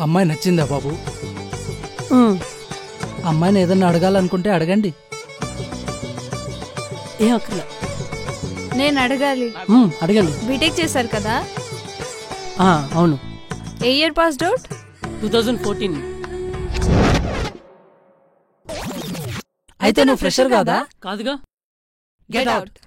అమ్మాయి నచ్చిందా బాబు? అమ్మాయిని ఏదన్నా అడగాలనుకుంటే అడగండి. ఏ అక్కర్లే. నేను అడగాలి. అడగండి. బీటెక్ చేశారు కదా? అవును. ఏ ఇయర్ పాస్డ్ అవుట్? 2014. అయితే నువ్వు ఫ్రెషర్ కాదా? కాదుగా. Get out.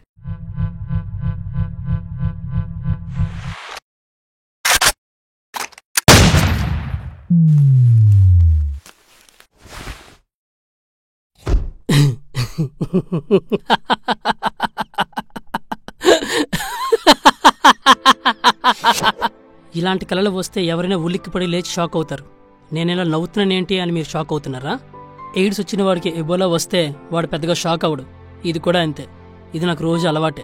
ఇలాంటి కళలు వస్తే ఎవరైనా ఉలిక్కిపడి లేచి షాక్ అవుతారు. నేనేలా నవ్వుతున్నానేంటి అని మీరు షాక్ అవుతున్నారా? ఎయిడ్స్ వచ్చిన వాడికి ఎబోలా వస్తే వాడు పెద్దగా షాక్ అవడు. ఇది కూడా అంతే. ఇది నాకు రోజు అలవాటే.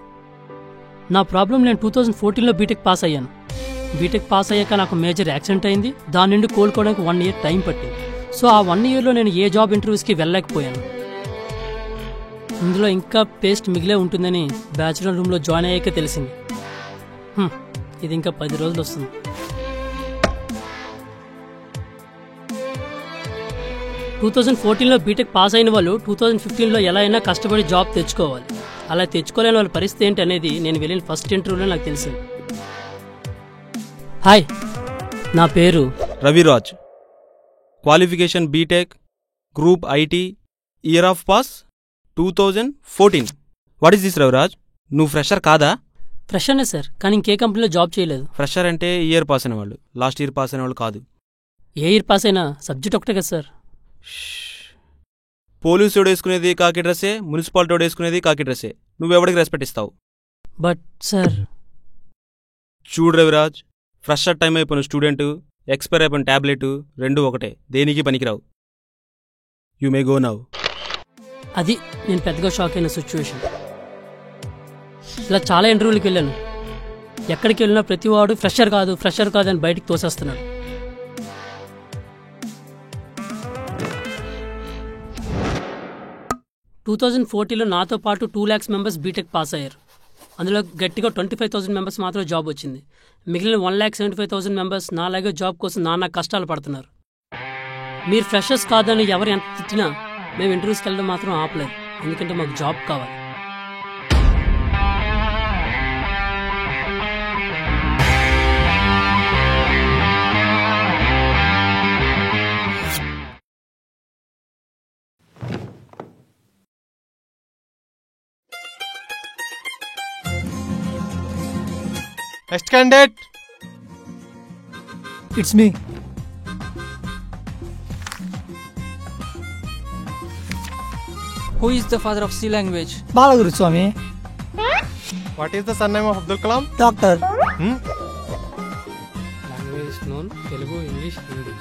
నా ప్రాబ్లం, నేను 2014లో బీటెక్ పాస్ అయ్యాను. బీటెక్ పాస్ అయ్యాక నాకు మేజర్ యాక్సిడెంట్ అయింది. దాని నుండి కోలుకోవడానికి 1 year టైం పట్టింది. సో ఆ 1 yearలో నేను ఏ జాబ్ ఇంటర్వ్యూస్కి వెళ్ళలేకపోయాను. ఇందులో ఇంకా పేస్ట్ మిగిలే ఉంటుందని బ్యాచులర్ రూమ్లో జాయిన్ అయ్యాక తెలిసింది. ఇది ఇంకా 10 రోజులు వస్తుంది. టూ 2014లో బీటెక్ పాస్ అయిన వాళ్ళు 2015లో ఎలా అయినా కష్టపడి జాబ్ తెచ్చుకోవాలి. అలా తెచ్చుకోలేని వాళ్ళ పరిస్థితి ఏంటి అనేది నేను వెళ్ళిన ఫస్ట్ ఇంటర్వ్యూలో నాకు తెలిసింది. హాయ్, నా పేరు Raviraj. Qualification BTech, group IT, year of pass 2014. What is this Raviraj? నువ్వు ఫ్రెషర్ కాదా? ఫ్రెషర్నే సార్, కానీ ఇంకే కంపెనీలో జాబ్ చేయలేదు. ఫ్రెషర్ అంటే ఇయర్ పాస్ అయిన వాళ్ళు, లాస్ట్ ఇయర్ పాస్ అయిన వాళ్ళు కాదు. ఏ ఇయర్ పాస్ అయినా సబ్జెక్ట్ ఒకటే కదా సార్. పోలీసు వాడు వేసుకునేది కాకి డ్రెస్సే, మున్సిపాలిటీ వాడు వేసుకునేది కాకి డ్రెస్సే. నువ్వెవడికి రెస్పెక్ట్ ఇస్తావు? బట్ సార్, చూడు రవిరాజ్, ఫ్రెషర్ టైం అయిపోయిన స్టూడెంట్, ఎక్స్పైర్ అయిపోయిన ట్యాబ్లెట్ రెండు ఒకటే, దేనికి పనికిరావు. You may go now. అది నేను పెద్దగా షాక్ అయిన సిచ్యువేషన్. ఇలా చాలా ఇంటర్వ్యూలకు వెళ్ళాను. ఎక్కడికి వెళ్ళినా ప్రతివాడు ఫ్రెషర్ కాదు అని బయటికి తోసేస్తున్నాడు. టూ 2014లో నాతో పాటు 2 lakhs మెంబర్స్ బీటెక్ పాస్ అయ్యారు. అందులో గట్టిగా 25,000 మెంబర్స్ మాత్రం జాబ్ వచ్చింది. మిగిలిన 1,75,000 మెంబర్స్ నాలాగే జాబ్ కోసం నానా కష్టాలు పడుతున్నారు. మీరు ఫ్రెషర్స్ కాదని ఎవరు ఎంత తిట్టినా మేము ఇంటర్వ్యూస్కి వెళ్ళడం మాత్రం ఆపలేదు. ఎందుకంటే మాకు జాబ్ కావాలి. Next candidate. It's me. Who is the father of C language? Balaguru Swami. What is the surname of Abdul Kalam? Doctor. Language is known Telugu, English, Hindi.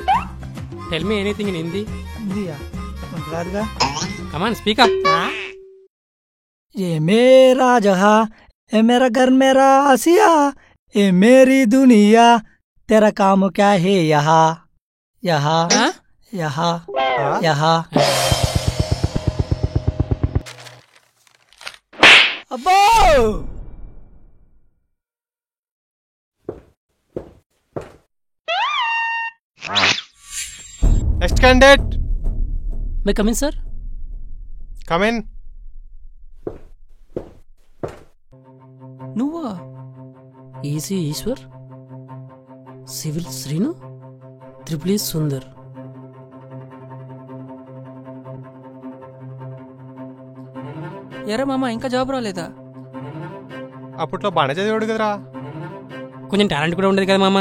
Tell me anything in Hindi. India. Mangaladga. Come on, speak up. ये मेरा जहां, ये मेरा घर मेरा आसिया, ये मेरी दुनिया, तेरा काम क्या है यहाँ यहाँ यहाँ यहाँ. अब्बो! Next candidate. May I come in, sir? Come in. నువ్వా? EC Eshwar, civil Srinu, triple E Sundar. ఎరా మామ, ఇంకా జాబ్ రాలేదా? అప్పట్లో బాగానే చదివాడు కదరా. కొంచెం టాలెంట్ కూడా ఉండేది కదా మామ.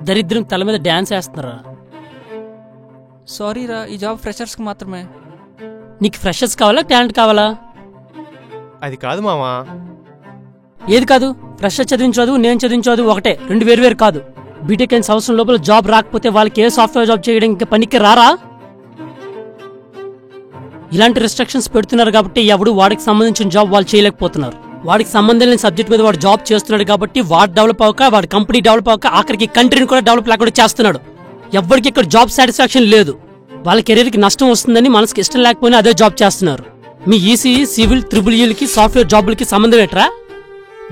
దరిద్రం తల మీద డ్యాన్స్ వేస్తున్నారా? సారీ రా, ఈ జాబ్ ఫ్రెషర్స్కి మాత్రమే. నీకు ఫ్రెషర్స్ కావాలా, టాలెంట్ కావాలా? అది కాదు మామా. ఏది కాదు? ఫ్రెషర్ చదివించదు, నేను చదివించదు ఒకటే, రెండు వేరు కాదు. బీటెక్ అయిన సంవత్సరం లోపల జాబ్ రాకపోతే వాళ్ళకి ఏ సాఫ్ట్వేర్ జాబ్ చేయడానికి పనికి రారా? ఇలాంటి రెస్ట్రిక్షన్స్ పెడుతున్నారు కాబట్టి ఎవడు వాడికి సంబంధించిన జాబ్ వాళ్ళు చేయలేకపోతున్నారు. వాడికి సంబంధం లేని సబ్జెక్ట్ మీద వాడు జాబ్ చేస్తున్నాడు కాబట్టి వాడు డెవలప్ అవ్వక, వాడి కంపెనీ డెవలప్ అవ్వక, ఆఖరికి కంట్రీని కూడా డెవలప్ లేకుండా చేస్తున్నాడు. ఎవరికి ఇక్కడ జాబ్ సాటిస్ఫాక్షన్ లేదు. వాళ్ళ కెరీర్కి నష్టం వస్తుందని మనసుకి ఇష్టం లేకపోయినా అదే జాబ్ చేస్తున్నారు. మీ ఈసీఈ, సివిల్, ట్రిపుల్ ఈలకి సాఫ్ట్వేర్ జాబులకి సంబంధం ఏంట్రా?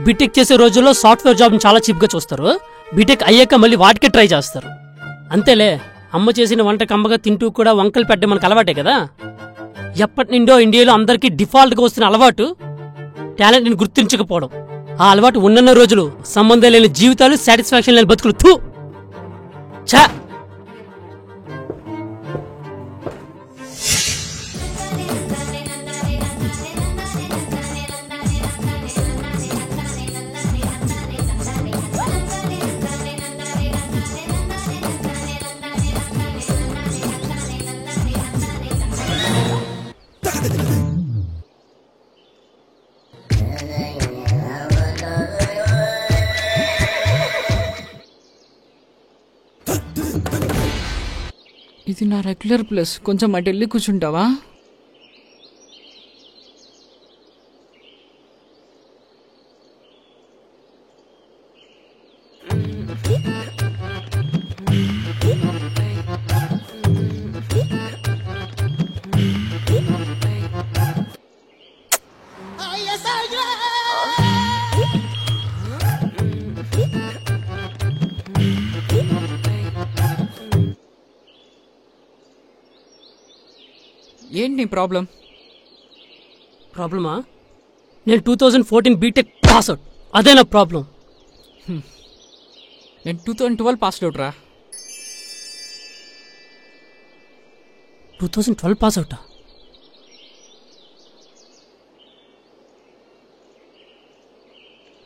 బీటెక్ చేసే రోజుల్లో సాఫ్ట్వేర్ జాబ్ని చాలా చీప్గా చూస్తారు. బీటెక్ అయ్యాక మళ్ళీ వాటికే ట్రై చేస్తారు. అంతేలే, అమ్మ చేసిన వంట కమ్మగా తింటూ కూడా వంకలు పెట్టడం మనకు అలవాటే కదా. ఎప్పటి నుండో ఇండియాలో అందరికీ డిఫాల్ట్గా వస్తున్న అలవాటు టాలెంట్ని గుర్తించకపోవడం. ఆ అలవాటు ఉన్నన్న రోజులు సంబంధం లేని జీవితాలు, సాటిస్ఫాక్షన్ లేని బతుకులు. థూ ఛా. ఇది నా రెగ్యులర్ ప్లేస్, కొంచెం అటు వెళ్ళి కూర్చుంటావా? ఏంటి నీ ప్రాబ్లం? ప్రాబ్లమా? నేను 2014 బీటెక్ పాస్ అవుట్, అదే నా ప్రాబ్లం. నేను 2012 పాస్డ్ అవుట్ రా. 2012 పాస్ అవుటా?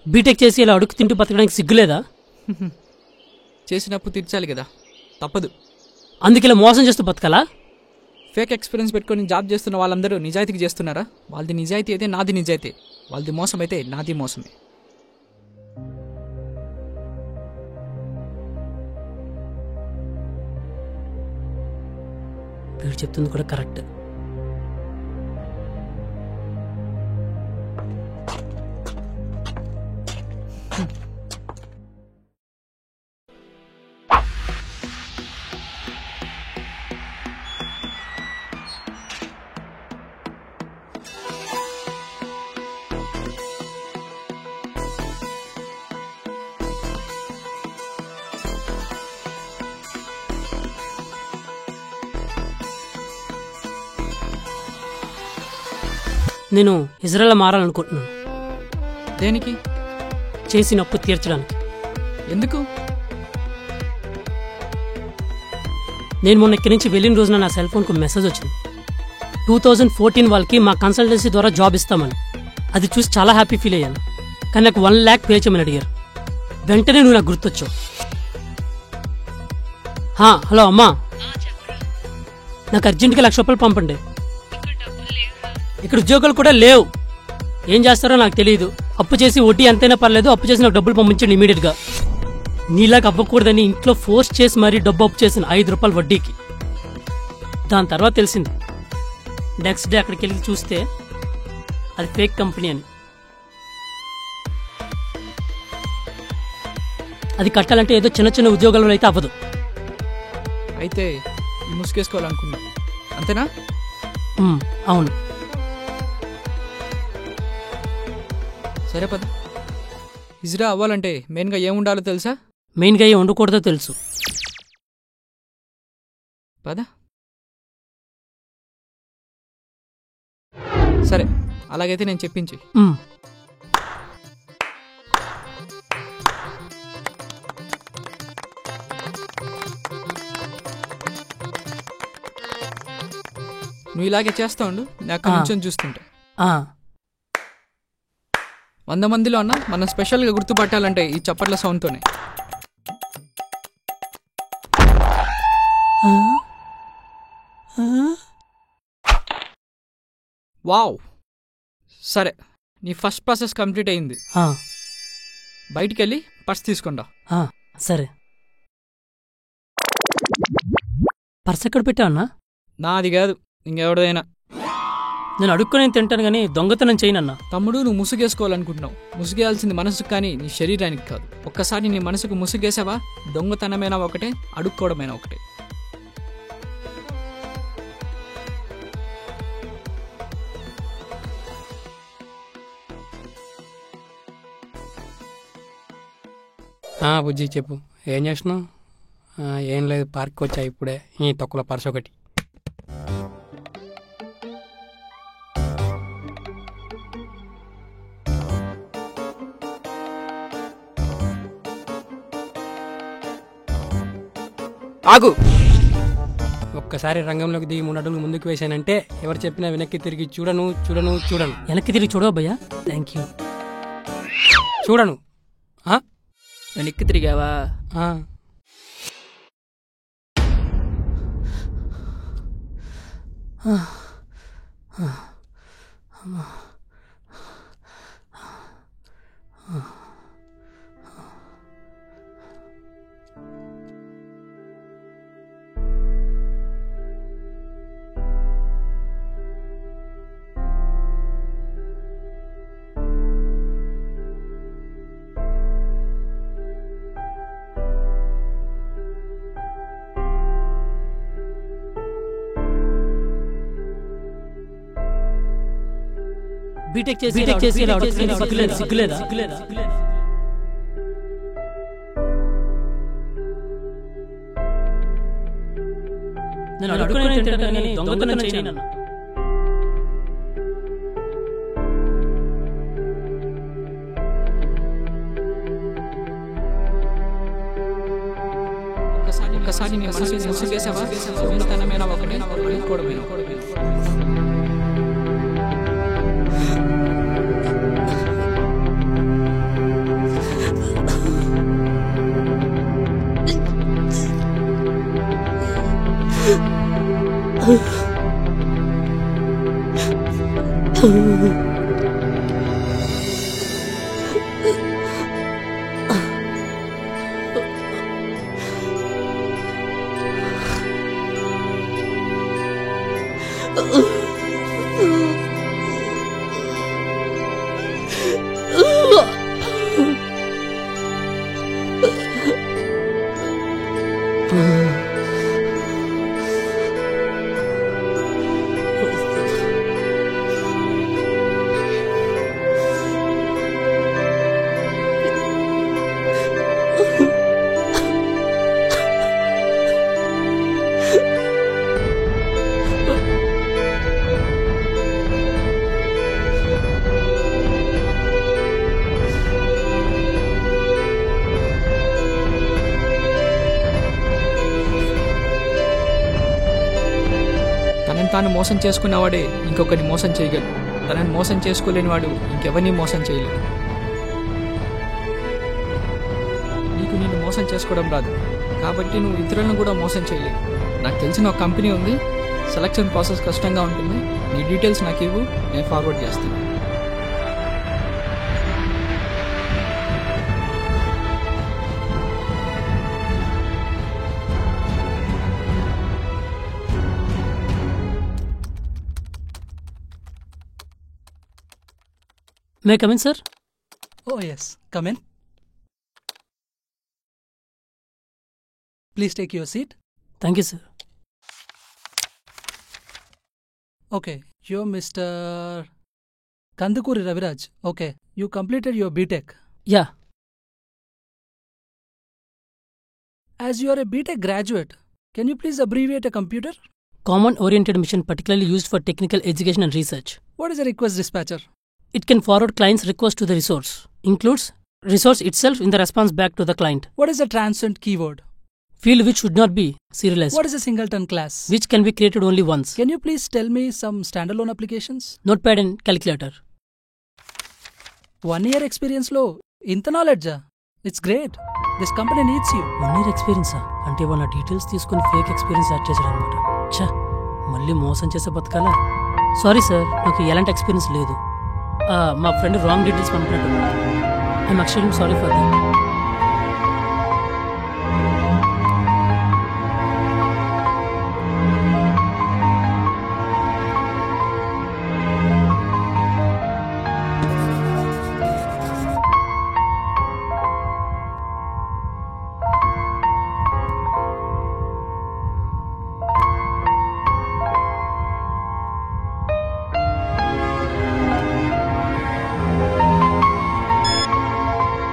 బీటెక్ చేసి ఇలా అడుగు తింటూ బతకడానికి సిగ్గులేదా? చేసినప్పుడు తీర్చాలి కదా, తప్పదు. అందుకే ఇలా మోసం చేస్తూ బతకాలా? ఫేక్ ఎక్స్పీరియన్స్ పెట్టుకొని జాబ్ చేస్తున్న వాళ్ళందరూ నిజాయితీకి చేస్తున్నారా? వాళ్ళది నిజాయితీ అయితే నాది నిజాయితీ, వాళ్ళది మోసం అయితే నాది మోసమే. వీడు చెప్తుంది కూడా కరెక్ట్. నేను ఇజ్రాయెల్ మారాలనుకుంటున్నాను. దేనికి? చేసిన అప్పు తీర్చడానికి. ఎందుకు? నేను మొన్న ఇక్కడి నుంచి వెళ్ళిన రోజున నా సెల్ ఫోన్కు మెసేజ్ వచ్చింది. 2014 వాళ్ళకి మా కన్సల్టెన్సీ ద్వారా జాబ్ ఇస్తామని. అది చూసి చాలా హ్యాపీ ఫీల్ అయ్యాను. కానీ నాకు 1 lakh పే చేయమని అడిగారు. వెంటనే నువ్వు నాకు గుర్తొచ్చావు. హలో అమ్మా, నాకు అర్జెంట్గా 1,00,000 రూపాయలు పంపండి. ఇక్కడ ఉద్యోగాలు కూడా లేవు. ఏం చేస్తారో నాకు తెలియదు. అప్పు చేసి వడ్డీ ఎంతైనా పర్లేదు, అప్పు చేసి నాకు డబ్బులు పంపించండి ఇమీడియట్గా. నీలాగా అవ్వకూడదని ఇంట్లో ఫోర్స్ చేసి మరీ డబ్బు అప్పు చేసిన 5 రూపాయలు వడ్డీకి. దాని తర్వాత తెలిసింది. నెక్స్ట్ డే అక్కడికి వెళ్ళి చూస్తే అది ఫేక్ కంపెనీ అని. అది కట్టాలంటే ఏదో చిన్న చిన్న ఉద్యోగాలలో అయితే అవ్వదు. అయితే ముసుగేసుకోవాలనుకున్నా, అంతేనా? అవును. సరే పద. ఇజ్రా అవ్వాలంటే మెయిన్గా ఏముండాలో తెలుసా? మెయిన్గా ఏం ఉండకూడదో తెలుసు. పద. సరే, అలాగైతే నేను చెప్పించి. నువ్వు ఇలాగే చేస్తా ఉండు, నేను అక్కడ నుంచి చూస్తుంటా. 100 మందిలో అన్నా మనం స్పెషల్గా గుర్తుపట్టాలంటే ఈ చప్పట్ల సౌండ్తోనే. వావ్, సరే, నీ ఫస్ట్ ప్రాసెస్ కంప్లీట్ అయింది. బయటికి వెళ్ళి పర్స్ తీసుకుంటా. సరే. పర్స్ ఎక్కడ పెట్టావన్నా? నాది కాదు, ఇంకెవడదైనా. నేను అడుక్కునే తింటాను కానీ దొంగతనం చేయనన్నా. తమ్ముడు, నువ్వు ముసుగేసుకోవాలనుకుంటున్నావు. ముసుగేయాల్సింది మనసుకు కానీ నీ శరీరానికి కాదు. ఒక్కసారి నీ మనసుకు ముసుగేసావా, దొంగతనమైనా ఒకటే, అడుక్కోవడమైనా ఒకటే. బుజ్జి చెప్పు, ఏం చేస్తున్నావు? ఏం లేదు, పార్క్కి వచ్చా ఇప్పుడే. ఈ తొక్కల పర్స్ ఒకటి. ఆగు. ఒక్కసారి రంగంలోకి దిగి 3 అడుగులు ముందుకు వేసానంటే ఎవరు చెప్పినా వెనక్కి తిరిగి చూడను. వెనక్కి తిరిగి చూడవు భయ్యా. Thank you. చూడను. వెనక్కి తిరిగావా? బీటెక్ చేసి సిగ్గులేదా? నేను అడుగునే తింటాను కానీ దొంగతనం చేయను. ఒక్కసారి నీ మనసు ముసుగేసావా? దొంగతనమైన ఒకటే, అడుక్కోవడమేనా ఒకటే. తాను మోసం చేసుకున్నవాడే ఇంకొకరిని మోసం చేయగలడు. తనని మోసం చేసుకోలేని వాడు ఇంకెవరిని మోసం చేయలేడు. నీకు నిన్ను మోసం చేసుకోవడం రాదు కాబట్టి నువ్వు ఇతరులను కూడా మోసం చేయలేవు. నాకు తెలిసిన ఒక కంపెనీ ఉంది, సెలక్షన్ ప్రాసెస్ కష్టంగా ఉంటుంది. నీ డీటెయిల్స్ నాకు ఇవ్వు, నేను ఫార్వర్డ్ చేస్తాను. May I come in, sir? Oh, yes. Come in. Please take your seat. Thank you, sir. Okay, you're Mr. Kandukuri Raviraj. Okay, you completed your BTech. Yeah. As you are a BTech graduate, can you please abbreviate a computer? Common Oriented Mission, particularly used for technical education and research. What is a request dispatcher? It can forward client's request to the resource. Includes resource itself in the response back to the client. What is a transient keyword? Field which should not be serialized. What is a singleton class? Which can be created only once. Can you please tell me some standalone applications? Notepad and calculator. 1 year experience lo inta knowledge. It's great. This company needs you. 1 year experience అంటే వాళ్ళ details తీసుకొని fake experience add చేశారు అనమాట. ఛా, మళ్ళీ మోసం చేసే బతకాలా? సారీ సార్, నాకు ఎలాంటి ఎక్స్పీరియన్స్ లేదు. మా ఫ్రెండ్ రాంగ్ డీటెయిల్స్ పంపినట్టు. I'm actually sorry for that.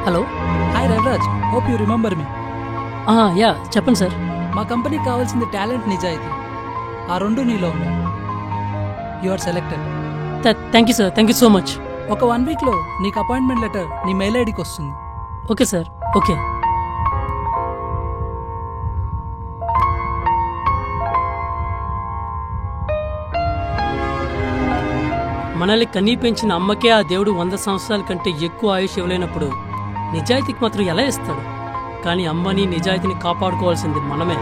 Hello. Hi Raviraj. Hope you remember me. Yeah చెప్పండి సార్. మా కంపెనీకి కావాల్సింది టాలెంట్, నిజాయితీ. ఆ రెండు నీలో ఉన్నాయి. You are selected. Thank you sir, thank you so much. ఒక 1 వీక్లో నీకు అపాయింట్మెంట్ లెటర్ నీ మెయిల్ ఐడికి వస్తుంది. Okay sir, okay. మనల్ని కన్నీ పెంచిన అమ్మకే ఆ దేవుడు 100 సంవత్సరాల కంటే ఎక్కువ ఆయుష్ ఇవ్వలేనప్పుడు నిజాయితీకి మాత్రం ఎలా ఇస్తాడు? కానీ అమ్మని, నిజాయితీని కాపాడుకోవాల్సింది మనమే.